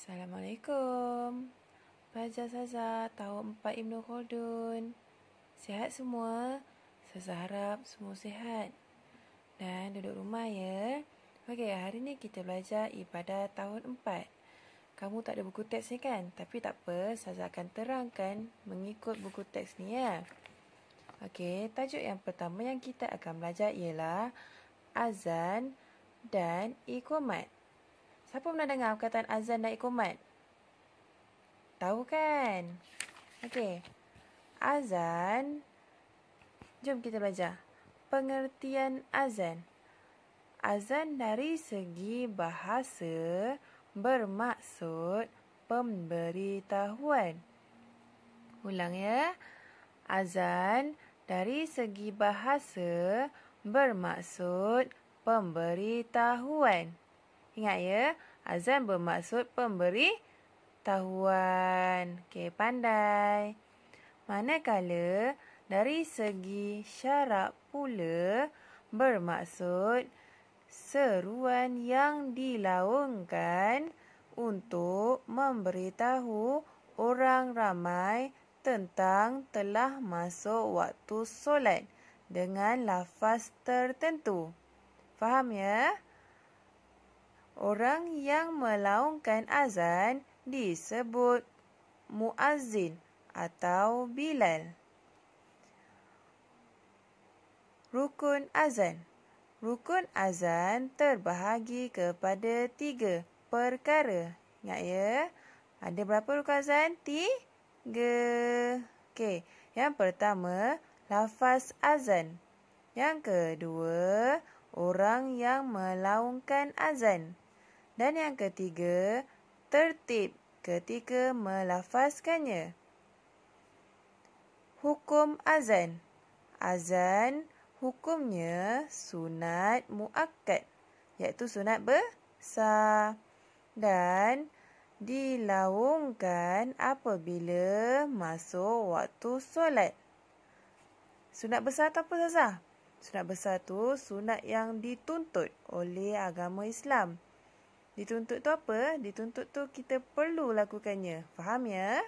Assalamualaikum. Pelajar Saza tahun 4 Ibnu Khaldun. Sihat semua? Saza harap semua sihat. Dan duduk rumah ya. Okey, hari ni kita belajar ibadah tahun 4. Kamu tak ada buku teks ni kan? Tapi tak apa, Saza akan terangkan mengikut buku teks ni ya. Okey, tajuk yang pertama yang kita akan belajar ialah azan dan iqamat. Siapa pernah dengar perkataan azan dan iqamat? Tahu kan? Okey. Azan. Jom kita belajar. Pengertian azan. Azan dari segi bahasa bermaksud pemberitahuan. Ulang ya. Azan dari segi bahasa bermaksud pemberitahuan. Ingat ya, azan bermaksud pemberitahuan. Okey, pandai. Manakala dari segi syarak pula bermaksud seruan yang dilaungkan untuk memberitahu orang ramai tentang telah masuk waktu solat dengan lafaz tertentu. Faham ya? Orang yang melaungkan azan disebut muazzin atau bilal. Rukun azan. Rukun azan terbahagi kepada 3 perkara. Ingat ya, ada berapa rukun azan? 3. Okey, yang pertama, lafaz azan. Yang kedua, orang yang melaungkan azan. Dan yang ketiga, tertib ketika melafazkannya. Hukum azan. Azan hukumnya sunat muakkad, iaitu sunat besar, dan dilaungkan apabila masuk waktu solat. Sunat besar tu apa Saza? Sunat besar tu sunat yang dituntut oleh agama Islam. Dituntut tu apa? Dituntut tu kita perlu lakukannya. Faham ya?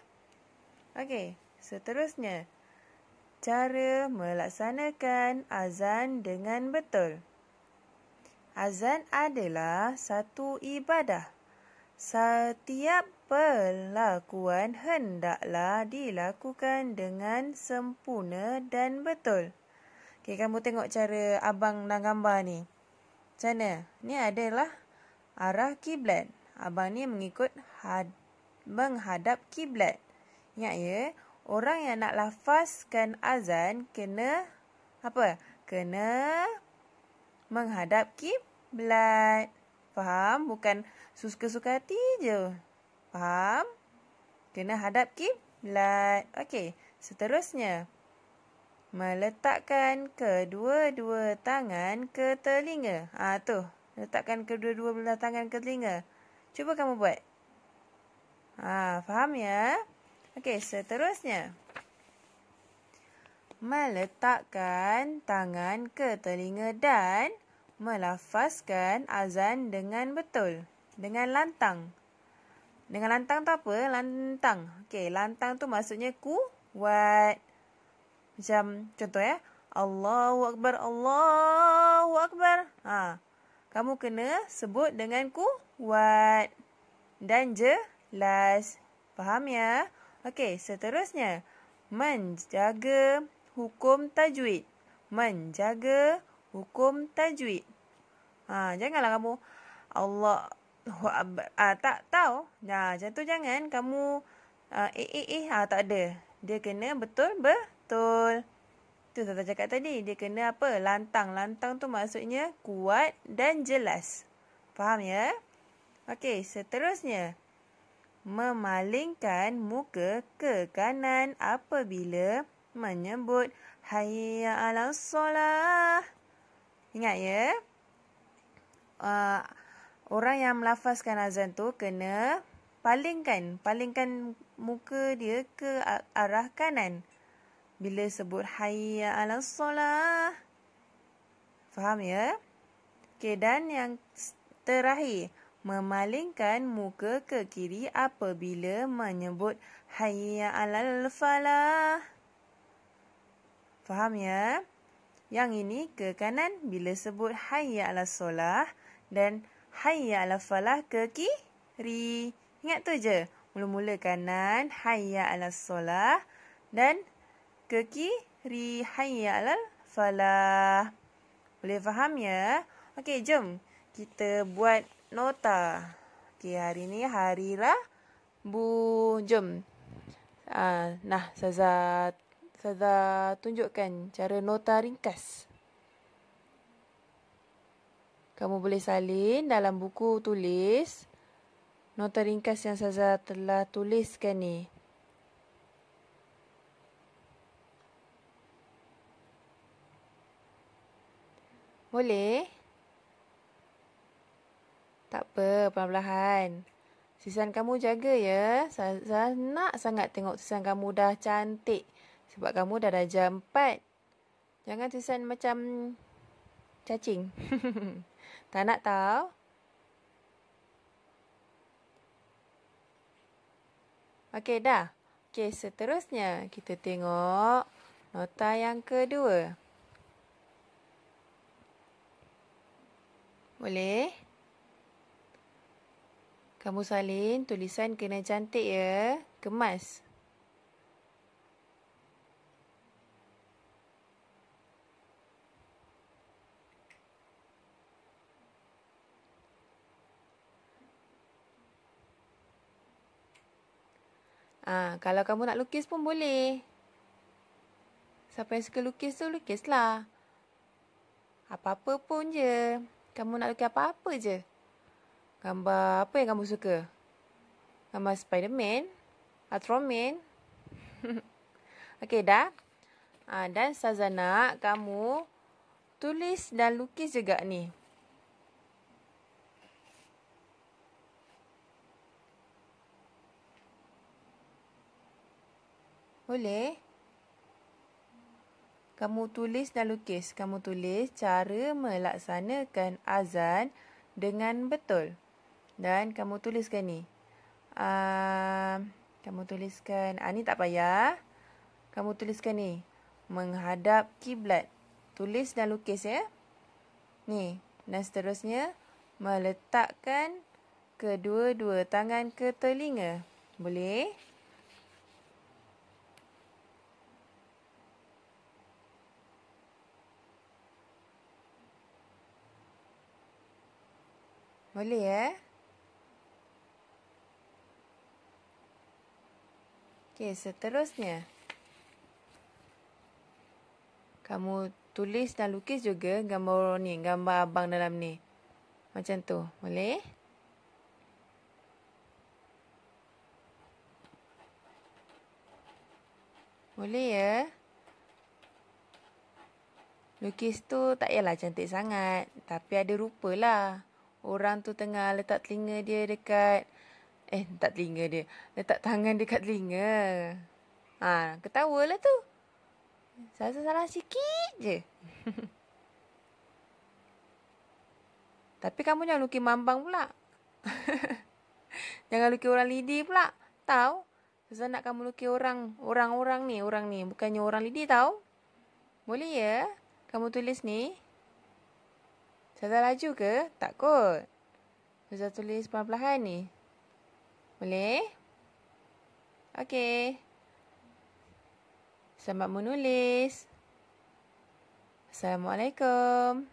Okey, seterusnya. Cara melaksanakan azan dengan betul. Azan adalah satu ibadah. Setiap perlakuan hendaklah dilakukan dengan sempurna dan betul. Okey, kamu tengok cara abang dalam gambar ni. Macam mana? Ni adalah arah kiblat. Abang ni mengikut menghadap kiblat. Ingat ya, orang yang nak lafazkan azan kena apa? Kena menghadap kiblat. Faham? Bukan suka-suka hati je. Faham? Kena hadap kiblat. Okey, seterusnya. Meletakkan kedua-dua tangan ke telinga. Tu. Letakkan kedua-dua belah tangan ke telinga. Cuba kamu buat. Faham ya? Okey, seterusnya. Meletakkan tangan ke telinga dan melafazkan azan dengan betul. Dengan lantang. Dengan lantang tu apa? Lantang. Okey, lantang tu maksudnya kuat. Macam contoh ya. Allahu Akbar, Allahu Akbar. Kamu kena sebut dengan kuat dan jelas. Faham ya? Okey, seterusnya. Menjaga hukum tajwid. Menjaga hukum tajwid. Janganlah kamu Allahu Akbar. Tak tahu. Macam tu jangan. Kamu tak ada. Dia kena betul-betul. Tu Tata cakap tadi. Dia kena apa? Lantang. Lantang tu maksudnya kuat dan jelas. Faham ya? Okey, seterusnya. Memalingkan muka ke kanan apabila menyebut hayya 'alas solah. Ingat ya. Orang yang melafazkan azan tu kena palingkan muka dia ke arah kanan bila sebut hayya 'alas solah. Faham ya? Okey, dan yang terakhir, memalingkan muka ke kiri apabila menyebut hayya 'alal falah. Faham ya? Yang ini ke kanan bila sebut hayya 'alas solah dan hayya 'alal falah ke kiri. Ingat tu je. Mula-mula kanan hayya 'alas solah dan ke kiri hayya 'alal falah. Boleh faham ya? Okey, jom kita buat nota. Okey, hari ni hari Rabu. Jom. Saza tunjukkan cara nota ringkas. Kamu boleh salin dalam buku tulis nota ringkas yang Saza telah tuliskan ni. Boleh? Tak apa, perlahan-lahan. Tulisan kamu jaga ya. Saya nak sangat tengok tulisan kamu dah cantik. Sebab kamu dah darjah 4. Jangan tulisan macam cacing. Tak nak tahu? Okey, dah. Okey, seterusnya kita tengok nota yang kedua. Boleh? Kamu salin, tulisan kena cantik ya. Kemas. Kalau kamu nak lukis pun boleh. Siapa yang suka lukis tu, lukislah. Apa-apa pun je. Kamu nak lukis apa-apa je. Gambar apa yang kamu suka? Gambar Spiderman? Ultraman? Okey, dah. Dan Saza nak kamu tulis dan lukis juga ni. Boleh? Kamu tulis dan lukis. Kamu tulis cara melaksanakan azan dengan betul. Dan kamu tuliskan ni. Kamu tuliskan. Ni tak payah. Kamu tuliskan ni. Menghadap kiblat. Tulis dan lukis ya. Ni. Dan seterusnya. Meletakkan kedua-dua tangan ke telinga. Boleh? Boleh ya? Okey, seterusnya. Kamu tulis dan lukis juga gambar ni, gambar abang dalam ni. Macam tu. Boleh? Boleh ya? Lukis tu tak payahlah cantik sangat. Tapi ada rupalah. Orang tu tengah letak telinga dia dekat... letak telinga dia. Letak tangan dekat telinga. Ketawalah tu. Saya salah sikit je. Tapi kamu jangan lukis mambang pula. Jangan lukis orang lidi pula. Tahu? Saya nak kamu lukis orang ni. Bukannya orang lidi tahu? Boleh ya? Kamu tulis ni. Saya laju ke? Tak kot. Saya tulis perlahan-lahan ni. Boleh? Okey. Selamat menulis. Assalamualaikum.